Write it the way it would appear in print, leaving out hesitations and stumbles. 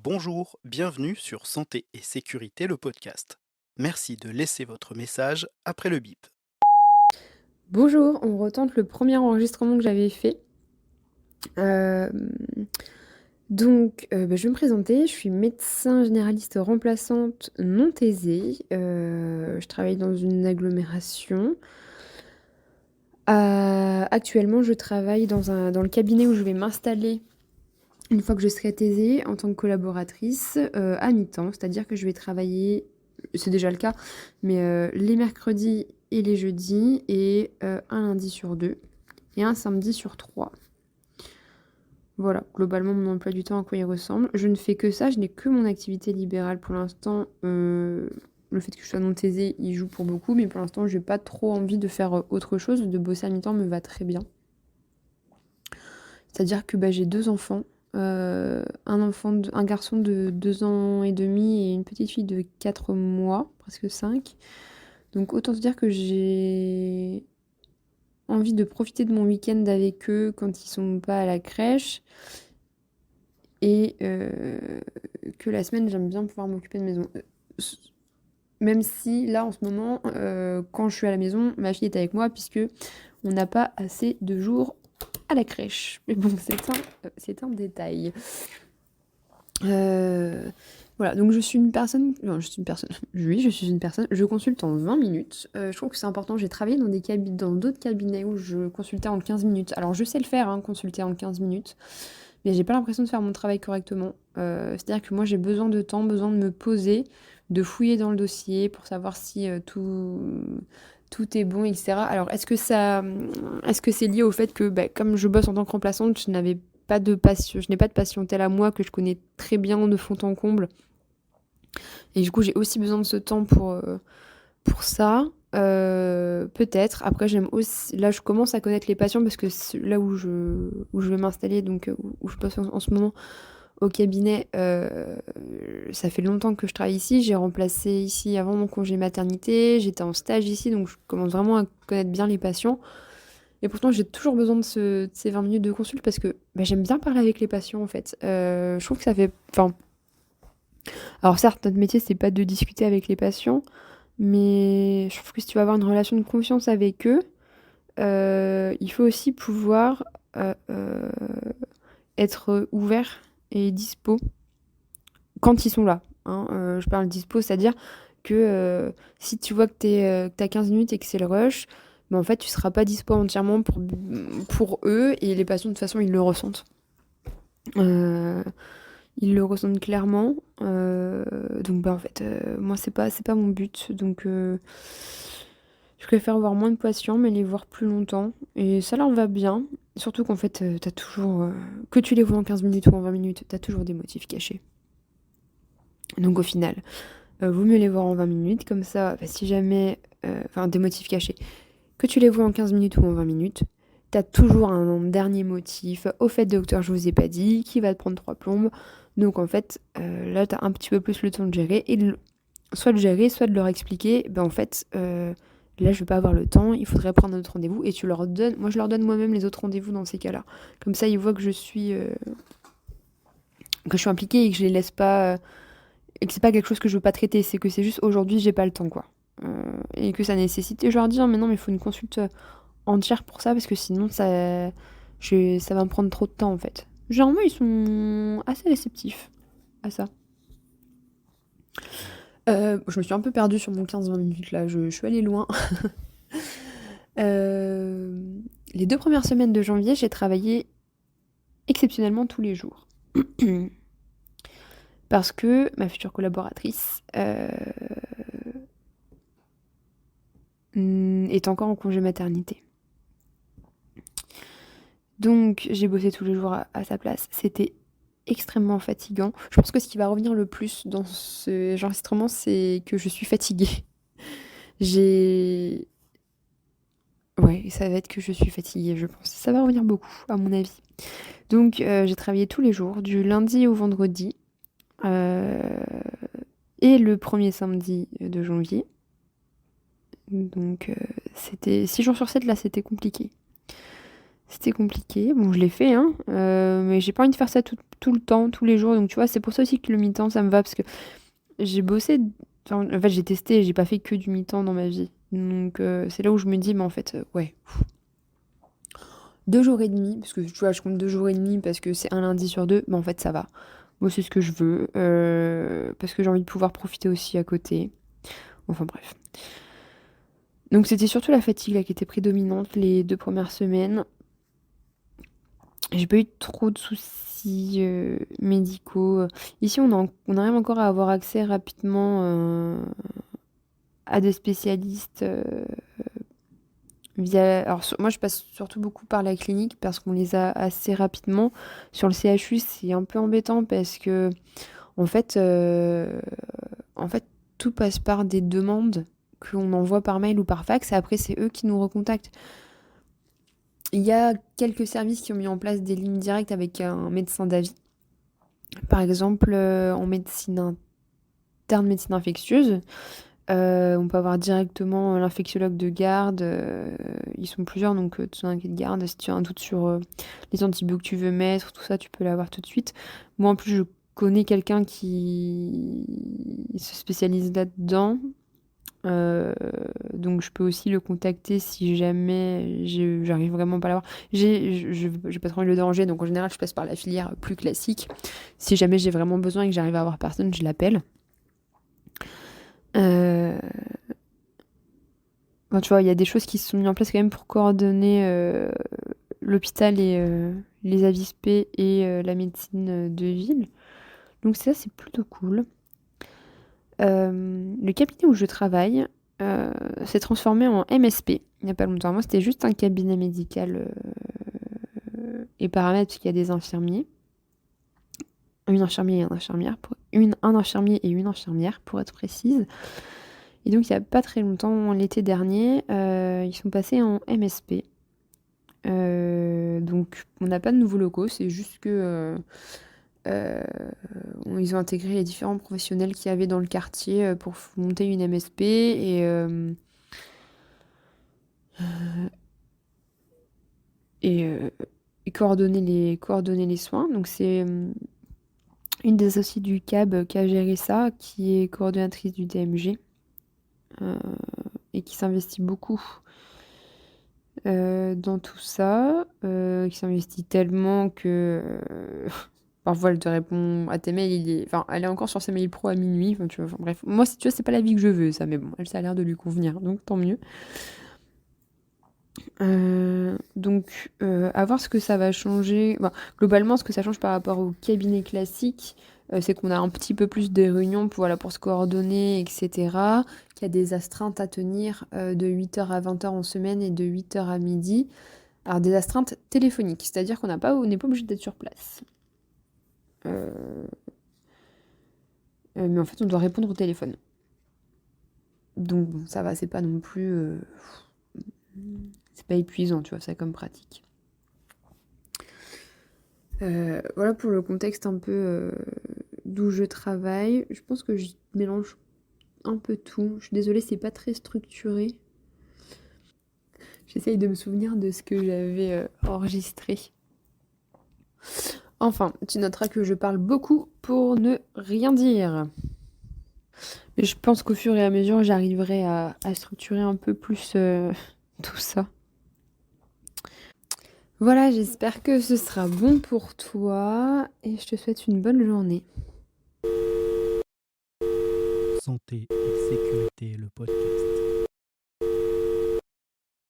Bonjour, bienvenue sur Santé et Sécurité, le podcast. Merci de laisser votre message après le bip. Bonjour, on retente le premier enregistrement que j'avais fait. Hem, je vais me présenter, je suis médecin généraliste remplaçante non thésée. Je travaille dans une agglomération. Actuellement, je travaille dans le cabinet où je vais m'installer une fois que je serai thésée en tant que collaboratrice, à mi-temps. C'est-à-dire que je vais travailler, c'est déjà le cas, mais les mercredis et les jeudis et un lundi sur 2 et un samedi sur 3. Voilà, globalement, mon emploi du temps, à quoi il ressemble. Je ne fais que ça, je n'ai que mon activité libérale pour l'instant. Le fait que je sois non thésée, il joue pour beaucoup, mais pour l'instant, j'ai pas trop envie de faire autre chose. De bosser à mi-temps me va très bien. C'est-à-dire que j'ai 2 enfants. Un garçon de 2 ans et demi et une petite fille de 4 mois, presque 5. Donc autant te dire que j'ai envie de profiter de mon week-end avec eux quand ils sont pas à la crèche. Et que la semaine, j'aime bien pouvoir m'occuper de maison. Même si là, en ce moment, quand je suis à la maison, ma fille est avec moi puisque on n'a pas assez de jours à la crèche. Mais bon, c'est un détail. Voilà, donc je suis une personne non, je suis une personne oui, je suis une personne je consulte en 20 minutes. Je trouve que c'est important. J'ai travaillé dans d'autres cabinets où je consultais en 15 minutes. Alors je sais le faire, hein, consulter en 15 minutes, mais j'ai pas l'impression de faire mon travail correctement. C'est-à-dire que moi j'ai besoin de temps, besoin de me poser, de fouiller dans le dossier pour savoir si, tout est bon et cetera. Alors est-ce que c'est lié au fait que, comme je bosse en tant que remplaçante, je n'ai pas de patient tel à moi que je connais très bien de fond en comble et du coup j'ai aussi besoin de ce temps pour ça, peut-être. Après j'aime aussi là je commence à connaître les patients parce que là où je vais m'installer donc où je bosse en ce moment au cabinet, ça fait longtemps que je travaille ici. J'ai remplacé ici avant mon congé maternité, j'étais en stage ici donc je commence vraiment à connaître bien les patients et pourtant j'ai toujours besoin de ces 20 minutes de consulte parce que, j'aime bien parler avec les patients en fait. Je trouve que ça fait enfin, alors certes notre métier c'est pas de discuter avec les patients, mais je trouve que si tu veux avoir une relation de confiance avec eux, il faut aussi pouvoir, être ouvert et dispo quand ils sont là, hein. Je parle dispo, c'est-à-dire que, si tu vois que tu 15 minutes et que c'est le rush, en fait, tu seras pas dispo entièrement pour eux et les patients, de toute façon, ils le ressentent. Heu, Ils le ressentent clairement, en fait, moi, c'est pas mon but donc je préfère voir moins de patients mais les voir plus longtemps et ça leur va bien. Surtout qu'en fait, tu toujours, que tu les vois en 15 minutes ou en 20 minutes, tu as toujours des motifs cachés. Donc au final, vaut mieux les voir en 20 minutes, comme ça, si jamais, enfin des motifs cachés, que tu les vois en 15 minutes ou en 20 minutes, t'as toujours un dernier motif. Au fait, docteur, je vous ai pas dit, qui va te prendre 3 plombes. Donc en fait, là, t'as un petit peu plus le temps de gérer et soit de gérer, soit de leur expliquer, en fait, là, je vais pas avoir le temps, il faudrait prendre un autre rendez-vous et tu leur donnes, moi je leur donne moi-même les autres rendez-vous dans ces cas-là. Comme ça, ils voient que je suis impliquée et que je les laisse pas, et que c'est pas quelque chose que je veux pas traiter, c'est que c'est juste aujourd'hui j'ai pas le temps quoi. Et que ça nécessite. Et je leur dis ah, mais non mais il faut une consulte entière pour ça parce que sinon ça va me prendre trop de temps en fait. Généralement ils sont assez réceptifs à ça. Je me suis un peu perdue sur mon 15-20 minutes là, je suis allée loin. Euh, les 2 premières semaines de janvier j'ai travaillé exceptionnellement tous les jours. Parce que ma future collaboratrice est encore en congé maternité. Donc j'ai bossé tous les jours à sa place. C'était extrêmement fatigant. Je pense que ce qui va revenir le plus dans ce enregistrement, c'est que je suis fatiguée. J'ai... Ouais, ça va être que je suis fatiguée, je pense. Ça va revenir beaucoup, à mon avis. Donc j'ai travaillé tous les jours, du lundi au vendredi, euh, et le premier samedi de janvier. Donc c'était 6 jours sur 7, là, c'était compliqué. C'était compliqué. Bon, je l'ai fait, hein, mais j'ai pas envie de faire ça tout le temps, tous les jours. Donc, tu vois, c'est pour ça aussi que le mi-temps, ça me va parce que j'ai bossé, enfin, en fait, j'ai testé, j'ai pas fait que du mi-temps dans ma vie. Donc, c'est là où je me dis, mais en fait, ouais, 2 jours et demi, parce que tu vois, je compte 2 jours et demi parce que c'est un lundi sur deux, mais en fait, ça va. Moi, c'est ce que je veux, parce que j'ai envie de pouvoir profiter aussi à côté. Enfin, bref. Donc, c'était surtout la fatigue là qui était prédominante les 2 premières semaines. J'ai pas eu trop de soucis médicaux. Ici, on arrive encore à avoir accès rapidement à des spécialistes via. Alors, moi, je passe surtout beaucoup par la clinique parce qu'on les a assez rapidement. Sur le CHU, c'est un peu embêtant parce que, en fait, euh, en fait, tout passe par des demandes qu'on envoie par mail ou par fax et après, c'est eux qui nous recontactent. Il y a quelques services qui ont mis en place des lignes directes avec un médecin d'avis. Par exemple, en médecine interne, médecine infectieuse, on peut avoir directement l'infectiologue de garde. Ils sont plusieurs, donc ton inquiet de garde, si tu as un doute sur les antibiotiques que tu veux mettre, tout ça, tu peux l'avoir tout de suite. Moi, en plus, je connais quelqu'un qui se spécialise là-dedans. Euh, donc je peux aussi le contacter si jamais j'arrive vraiment pas à l'avoir. J'ai pas trop envie de le déranger, donc en général je passe par la filière plus classique. Si jamais j'ai vraiment besoin et que j'arrive à avoir personne, je l'appelle. Euh, enfin, tu vois, il y a des choses qui se sont mises en place quand même pour coordonner l'hôpital et les avispés et la médecine de ville. Donc ça, c'est plutôt cool. Le cabinet où je travaille s'est transformé en MSP il n'y a pas longtemps. Moi, c'était juste un cabinet médical et paramètres parce qu'il y a des infirmiers. Une infirmière et un infirmière. Un infirmier et une infirmière, pour être précise. Et donc, il n'y a pas très longtemps, l'été dernier, ils sont passés en MSP. Donc, on n'a pas de nouveaux locaux, c'est juste que euh, ils ont intégré les différents professionnels qu'il y avait dans le quartier pour monter une MSP et, et coordonner les soins. Donc, c'est une des associées du CAB qui a géré ça, qui est coordonnatrice du DMG euh, et qui s'investit beaucoup dans tout ça, qui s'investit tellement que parfois elle te répond à tes mails, enfin, elle est encore sur ses mails pro à minuit, enfin, tu vois, enfin, bref. Moi, si tu vois, c'est pas la vie que je veux, ça, mais bon, elle, ça a l'air de lui convenir, donc tant mieux. Donc, à voir ce que ça va changer. Enfin, globalement, ce que ça change par rapport au cabinet classique, c'est qu'on a un petit peu plus de réunions pour, voilà, pour se coordonner, etc. Qu'il y a des astreintes à tenir de 8h à 20h en semaine et de 8h à midi. Alors, des astreintes téléphoniques, c'est-à-dire on n'est pas obligé d'être sur place. Euh, mais en fait, on doit répondre au téléphone. Donc, bon, ça va, c'est pas non plus. C'est pas épuisant, tu vois, ça comme pratique. Voilà pour le contexte un peu d'où je travaille. Je pense que je mélange un peu tout. Je suis désolée, c'est pas très structuré. J'essaye de me souvenir de ce que j'avais enregistré. Enfin, tu noteras que je parle beaucoup pour ne rien dire. Mais je pense qu'au fur et à mesure, j'arriverai à structurer un peu plus tout ça. Voilà, j'espère que ce sera bon pour toi et je te souhaite une bonne journée. Santé et sécurité, le podcast.